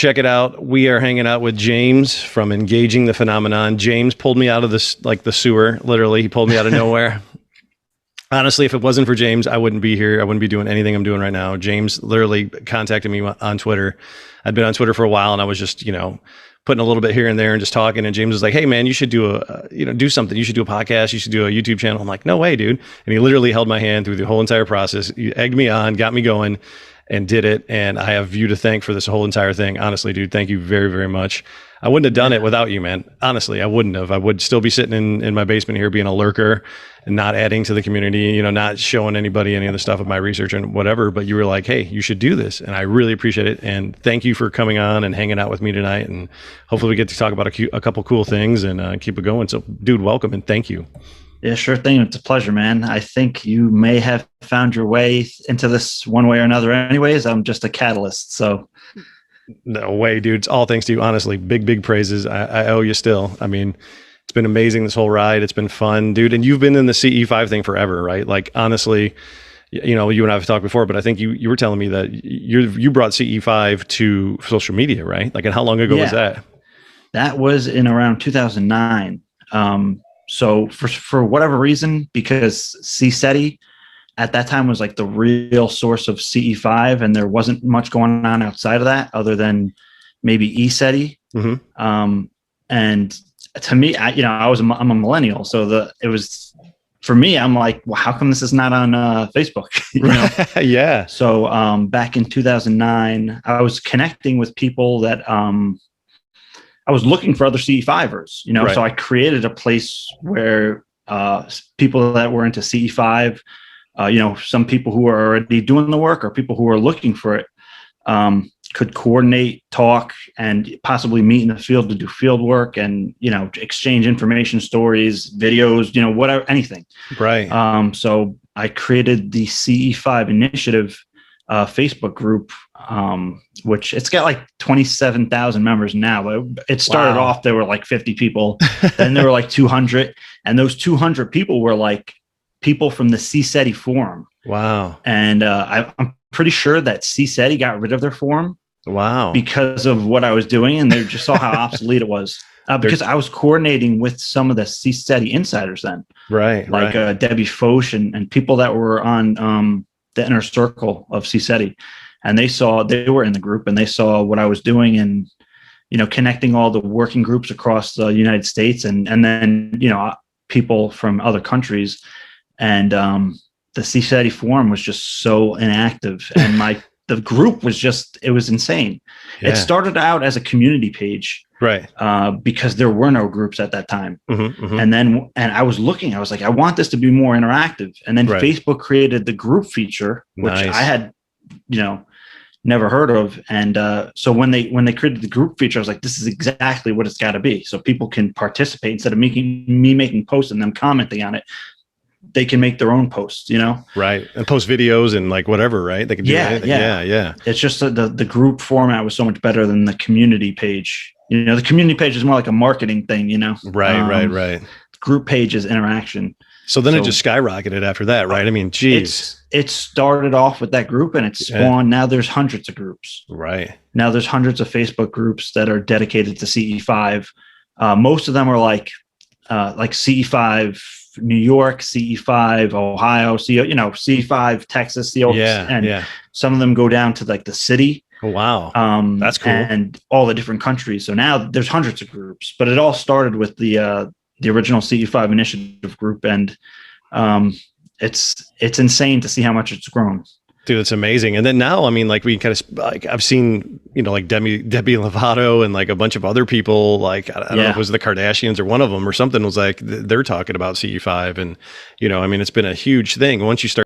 check it out. We are hanging out with James from Engaging the Phenomenon. James pulled me out of this, like the sewer, literally. He pulled me out of nowhere. Honestly, if it wasn't for James, I wouldn't be here. I wouldn't be doing anything I'm doing right now. James literally contacted me on Twitter. I'd been on Twitter for a while, and I was just, putting a little bit here and there and just talking. And James was like, "Hey man, you should do do something. You should do a podcast. You should do a YouTube channel." I'm like, "No way, dude." And he literally held my hand through the whole entire process. He egged me on, got me going, and did it. And I have you to thank for this whole entire thing. Honestly, dude, thank you very, very much. I wouldn't have done it without you, man. Honestly, I wouldn't have. I would still be sitting in my basement here being a lurker and not adding to the community, not showing anybody any of the stuff of my research and whatever. But you were like, "Hey, you should do this." And I really appreciate it. And thank you for coming on and hanging out with me tonight. And hopefully we get to talk about a couple cool things and keep it going. So dude, welcome and thank you. Yeah, sure thing. It's a pleasure, man. I think you may have found your way into this one way or another anyways. I'm just a catalyst. So no way, dude. It's all thanks to you. Honestly, big praises. I owe you still. I mean, it's been amazing, this whole ride. It's been fun, dude. And you've been in the CE5 thing forever, right? Like, honestly, you and I have talked before, but I think you were telling me that you brought CE5 to social media, right? Like, and how long ago was that? That was in around 2009. So for whatever reason, because CSETI at that time was like the real source of CE5, and there wasn't much going on outside of that other than maybe ESETI. Mm-hmm. And to me, I'm a millennial, so it was for me. I'm like, well, how come this is not on Facebook? Yeah. So back in 2009, I was connecting with people that I was looking for other CE5ers, Right. So I created a place where people that were into CE5, some people who are already doing the work or people who are looking for it could coordinate, talk, and possibly meet in the field to do field work and, exchange information, stories, videos, whatever, anything. Right. So I created the CE5 Initiative Facebook group, which it's got like 27,000 members now. But it started off, there were like 50 people, then there were like 200. And those 200 people were like people from the CSETI forum. Wow. And I'm pretty sure that CSETI got rid of their forum. Wow. Because of what I was doing. And they just saw how obsolete it was. Because I was coordinating with some of the CSETI insiders then. Right. Like Debbie Foch and people that were on the inner circle of CSETI. And they were in the group and they saw what I was doing and, connecting all the working groups across the United States and then, people from other countries. And the CSETI forum was just so inactive. And the group was it was insane. Yeah. It started out as a community page. Right. Because there were no groups at that time. Mm-hmm, mm-hmm. And I was looking, I was like, I want this to be more interactive. And then Facebook created the group feature, which I had, never heard of. And so when they created the group feature, I was like, this is exactly what it's got to be. So people can participate instead of me making posts and them commenting on it. They can make their own posts, Right. And post videos and like whatever, right? They can do anything. Yeah. It's just the group format was so much better than the community page. The community page is more like a marketing thing, Right. Group page is interaction. So then it just skyrocketed after that, right? I mean, geez. It started off with that group and it spawned. Now there's hundreds of groups. Right. Now there's hundreds of Facebook groups that are dedicated to CE5. Most of them are like CE5 New York, CE5 Ohio, CE5 Texas, and some of them go down to like the city. Oh, wow. That's cool. And all the different countries. So now there's hundreds of groups, but it all started with the original CE5 Initiative group. And it's insane to see how much it's grown. Dude, it's amazing. And then now, I mean, like we kind of like I've seen, like Debbie Lovato and like a bunch of other people, like I don't know if it was the Kardashians or one of them or something was like they're talking about CE5 and I mean, it's been a huge thing once you start